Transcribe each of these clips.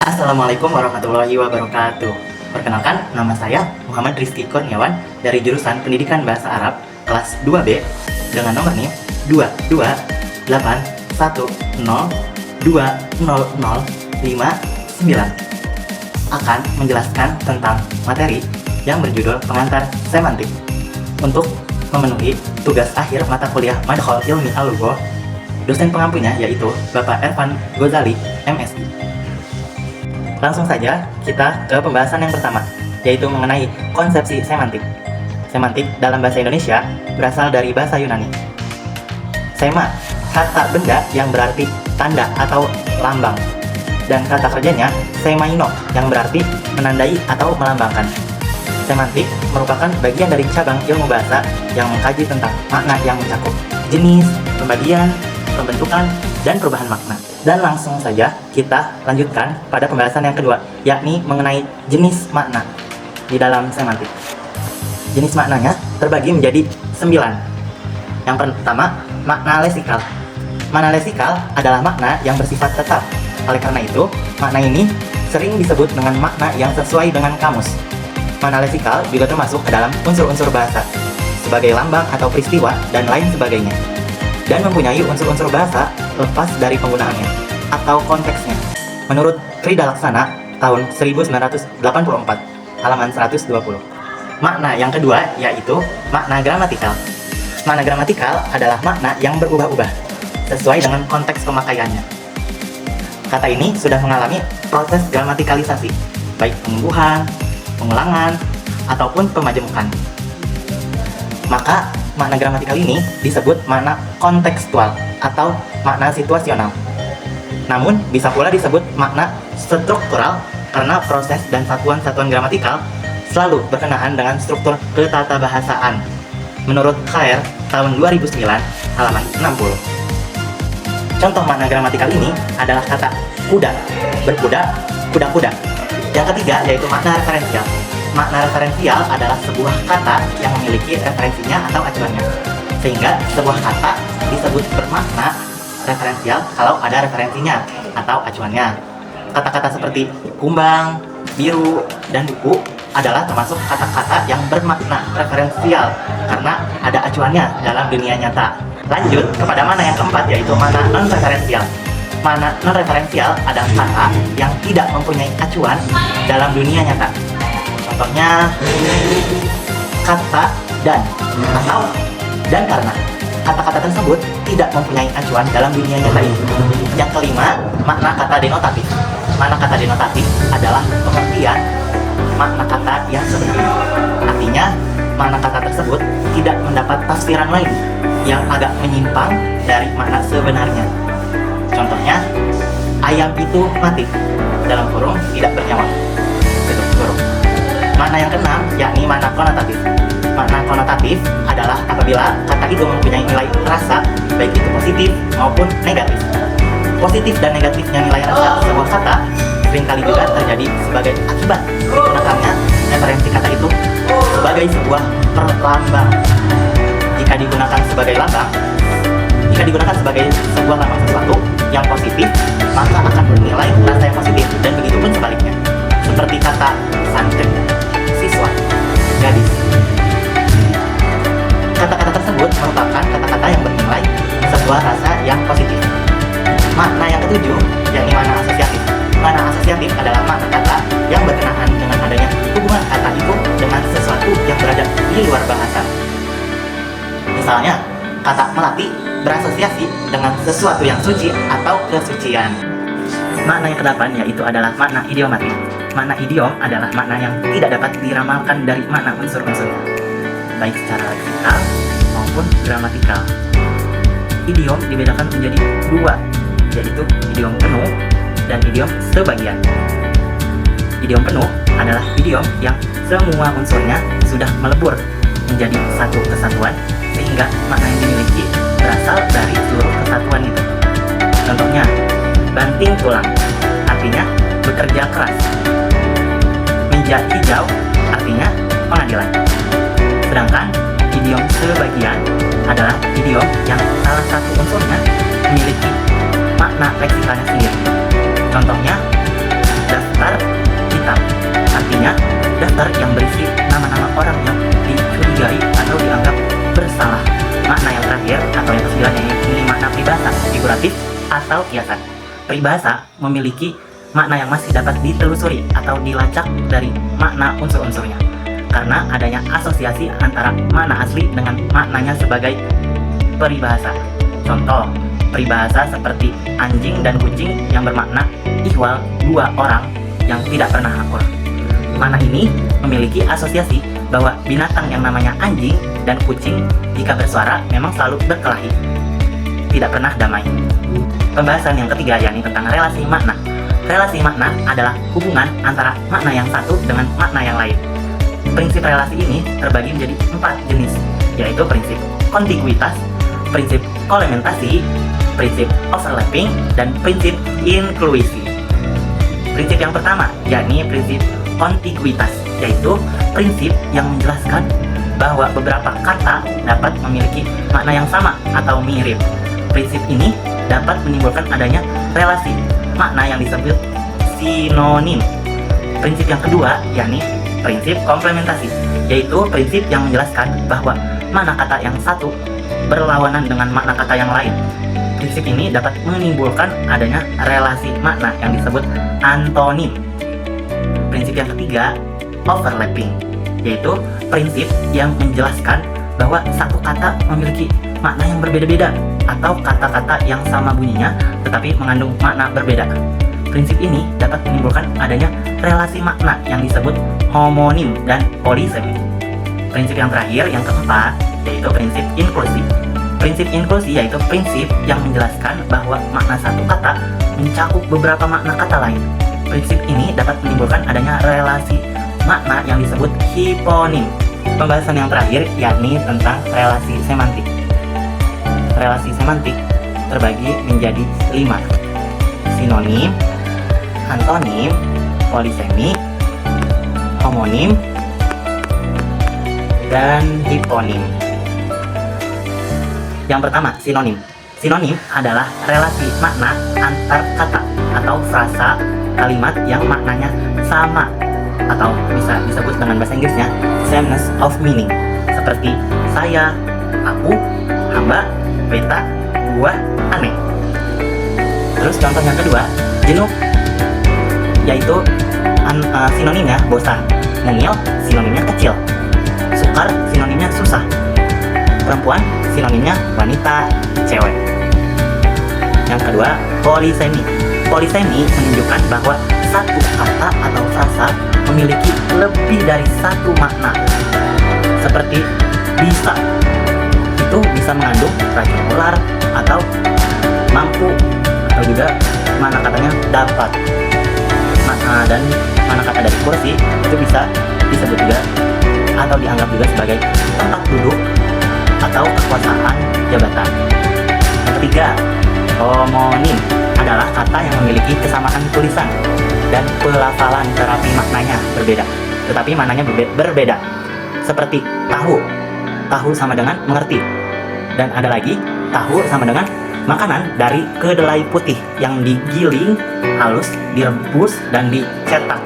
Assalamualaikum warahmatullahi wabarakatuh. Perkenalkan, nama saya Muhammad Rizky Kurniawan dari jurusan Pendidikan Bahasa Arab kelas 2B dengan nomor NIM 22810200059 akan menjelaskan tentang materi yang berjudul pengantar semantik untuk memenuhi tugas akhir mata kuliah Madkhol Ilmi Al-Lughoh. Dosen pengampunya yaitu Bapak Ervan Ghazali, MSI. Langsung saja kita ke pembahasan yang pertama, yaitu mengenai konsepsi semantik. Semantik dalam bahasa Indonesia berasal dari bahasa Yunani. Sema, kata benda yang berarti tanda atau lambang. Dan kata kerjanya semaino yang berarti menandai atau melambangkan. Semantik merupakan bagian dari cabang ilmu bahasa yang mengkaji tentang makna yang mencakup jenis, pembagian, pembentukan, dan perubahan makna. Dan langsung saja kita lanjutkan pada pembahasan yang kedua, yakni mengenai jenis makna di dalam semantik. Jenis maknanya terbagi menjadi 9. Yang pertama, makna lesikal. Makna lesikal adalah makna yang bersifat tetap. Oleh karena itu, makna ini sering disebut dengan makna yang sesuai dengan kamus. Makna lesikal juga termasuk ke dalam unsur-unsur bahasa, sebagai lambang atau peristiwa dan lain sebagainya, dan mempunyai unsur-unsur bahasa lepas dari penggunaannya atau konteksnya. Menurut Frida Laksana tahun 1984, halaman 120. Makna yang kedua yaitu makna gramatikal. Makna gramatikal adalah makna yang berubah-ubah sesuai dengan konteks pemakaiannya. Kata ini sudah mengalami proses gramatikalisasi, baik penumbuhan, pengulangan, ataupun pemajemukan. Maka makna gramatikal ini disebut makna kontekstual atau makna situasional. Namun bisa pula disebut makna struktural karena proses dan satuan-satuan gramatikal selalu berkenaan dengan struktur ketatabahasaan. Menurut Khair tahun 2009, halaman 60. Contoh makna gramatikal ini adalah kata kuda, berkuda, kuda-kuda. Yang ketiga yaitu makna referensial. Makna referensial adalah sebuah kata yang memiliki referensinya atau acuannya, sehingga sebuah kata disebut bermakna referensial kalau ada referensinya atau acuannya. Kata-kata seperti kumbang, biru, dan buku adalah termasuk kata-kata yang bermakna referensial karena ada acuannya dalam dunia nyata. Lanjut kepada makna yang keempat, yaitu makna non-referensial. Makna non-referensial adalah kata yang tidak mempunyai acuan dalam dunia nyata. Contohnya kata dan atau dan karena. Kata-kata tersebut tidak mempunyai acuan dalam dunia nyata ini. Yang kelima, makna kata denotatif. Makna kata denotatif adalah pengertian makna kata yang sebenarnya. Artinya, makna kata tersebut tidak mendapat tafsiran lain yang agak menyimpang dari makna sebenarnya. Contohnya, ayam itu mati, dalam kurung tidak bernyawa, tutup kurung. Makna yang keenam yakni makna konotatif. Makna konotatif adalah apabila kata itu mempunyai nilai rasa, baik itu positif maupun negatif. Positif dan negatifnya nilai rasa sebuah kata seringkali juga terjadi sebagai akibat digunakannya referensi kata itu sebagai sebuah perlambang. Jika digunakan sebagai sebuah lambang sesuatu yang positif, maka akan bernilai rasa yang positif, dan begitu pun sebaliknya. Seperti kata santri, siswa, gadis. Kata-kata tersebut merupakan kata-kata yang bernilai sebuah rasa yang positif. Makna yang ketujuh yakni makna asosiatif. Makna asosiatif adalah makna kata yang berkenaan dengan adanya hubungan kata itu dengan sesuatu yang berada di luar bahasa. Misalnya, kata melati berasosiasi dengan sesuatu yang suci atau kesucian. Makna yang kedelapan yaitu adalah makna idiomatik. Makna idiom adalah makna yang tidak dapat diramalkan dari makna unsur-unsurnya, baik secara leksikal maupun gramatikal. Idiom dibedakan menjadi dua, yaitu idiom penuh dan idiom sebagian. Idiom penuh adalah idiom yang semua unsurnya sudah melebur menjadi satu kesatuan, sehingga makna yang dimiliki berasal dari seluruh kesatuan itu. Contohnya, banting tulang artinya bekerja keras. Meja hijau artinya pengadilan. Sedangkan idiom sebagian adalah idiom yang salah satu unsurnya memiliki makna leksikalnya sendiri. Contohnya, poster yang berisi nama-nama orang yang dicurigai atau dianggap bersalah. Makna yang terakhir atau yang ke-9 ini makna peribahasa, figuratif atau kiasan. Peribahasa memiliki makna yang masih dapat ditelusuri atau dilacak dari makna unsur-unsurnya karena adanya asosiasi antara makna asli dengan maknanya sebagai peribahasa. Contoh, peribahasa seperti anjing dan kucing yang bermakna ihwal dua orang yang tidak pernah akur. Makna ini memiliki asosiasi bahwa binatang yang namanya anjing dan kucing jika bersuara memang selalu berkelahi, tidak pernah damai. Pembahasan yang ketiga yakni tentang relasi makna. Relasi makna adalah hubungan antara makna yang satu dengan makna yang lain. Prinsip relasi ini terbagi menjadi 4 jenis, yaitu prinsip kontiguitas, prinsip komplementasi, prinsip overlapping, dan prinsip inklusi. Prinsip yang pertama yakni prinsip kontiguitas, yaitu prinsip yang menjelaskan bahwa beberapa kata dapat memiliki makna yang sama atau mirip. Prinsip ini dapat menimbulkan adanya relasi makna yang disebut sinonim. Prinsip yang kedua yakni prinsip komplementasi, yaitu prinsip yang menjelaskan bahwa makna kata yang satu berlawanan dengan makna kata yang lain. Prinsip ini dapat menimbulkan adanya relasi makna yang disebut antonim. Prinsip yang ketiga, overlapping, yaitu prinsip yang menjelaskan bahwa satu kata memiliki makna yang berbeda-beda atau kata-kata yang sama bunyinya tetapi mengandung makna berbeda. Prinsip ini dapat menimbulkan adanya relasi makna yang disebut homonim dan polisemi. Prinsip yang terakhir, yang keempat, yaitu prinsip inklusi. Prinsip inklusi yaitu prinsip yang menjelaskan bahwa makna satu kata mencakup beberapa makna kata lain. Prinsip ini dapat menimbulkan adanya relasi makna yang disebut hiponim. Pembahasan yang terakhir yakni tentang relasi semantik. Relasi semantik terbagi menjadi 5: sinonim, antonim, polisemi, homonim, dan hiponim. Yang pertama, sinonim. Sinonim adalah relasi makna antar kata atau frasa kalimat yang maknanya sama atau bisa disebut dengan bahasa Inggrisnya sameness of meaning, seperti saya, aku, hamba, beta, gua, aneh. Terus contoh yang kedua, jenuh, yaitu sinonimnya bosan. Mungil sinonimnya kecil. Sukar sinonimnya susah. Perempuan sinonimnya wanita, cewek. Yang kedua, polisemi. Polisemi menunjukkan bahwa satu kata atau frasa memiliki lebih dari satu makna. Seperti bisa, itu bisa mengandung racun ular atau mampu, atau juga mana katanya dapat. Dan mana kata dari kursi itu bisa disebut juga atau dianggap juga sebagai tempat duduk atau kekuasaan jabatan. Yang ketiga, homonim adalah kata yang memiliki kesamaan tulisan dan pelafalan terapi maknanya berbeda, tetapi maknanya berbeda. Seperti tahu, tahu sama dengan mengerti. Dan ada lagi, tahu sama dengan makanan dari kedelai putih yang digiling halus, direbus, dan dicetak.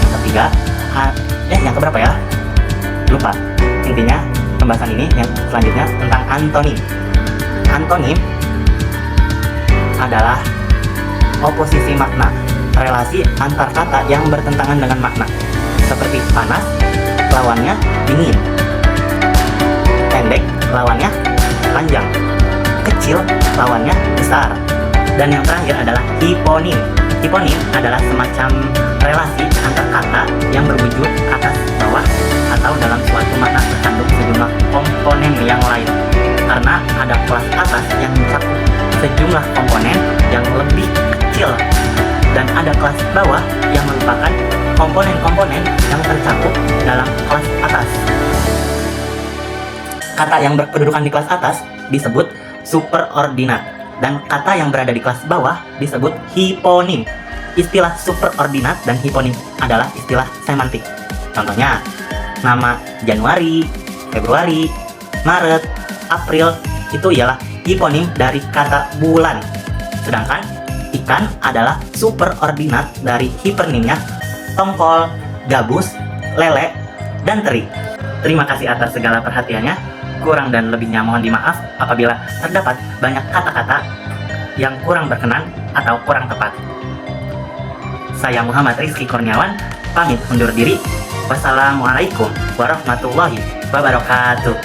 Yang ketiga, yang keberapa ya? Lupa. Intinya pembahasan ini yang selanjutnya tentang antonim. Antonim adalah oposisi makna, relasi antar kata yang bertentangan dengan makna. Seperti panas, lawannya dingin. Pendek, lawannya panjang. Kecil, lawannya besar. Dan yang terakhir adalah hiponim. Hiponim adalah semacam relasi antar kata yang berwujud atas bawah atau dalam suatu makna terkandung sejumlah komponen yang lain. Karena ada kelas atas yang mencakup sejumlah komponen yang lebih kecil dan ada kelas bawah yang merupakan komponen-komponen yang tercakup dalam kelas atas. Kata yang berkedudukan di kelas atas disebut superordinat dan kata yang berada di kelas bawah disebut hiponim. Istilah superordinat dan hiponim adalah istilah semantik. Contohnya, nama Januari, Februari, Maret, April itu ialah hiponim dari kata bulan. Sedangkan ikan adalah superordinat dari hipernimnya tongkol, gabus, lele, dan teri. Terima kasih atas segala perhatiannya. Kurang dan lebihnya mohon dimaaf apabila terdapat banyak kata-kata yang kurang berkenan atau kurang tepat. Saya Muhammad Rizky Kurniawan, pamit undur diri. Wassalamualaikum warahmatullahi wabarakatuh.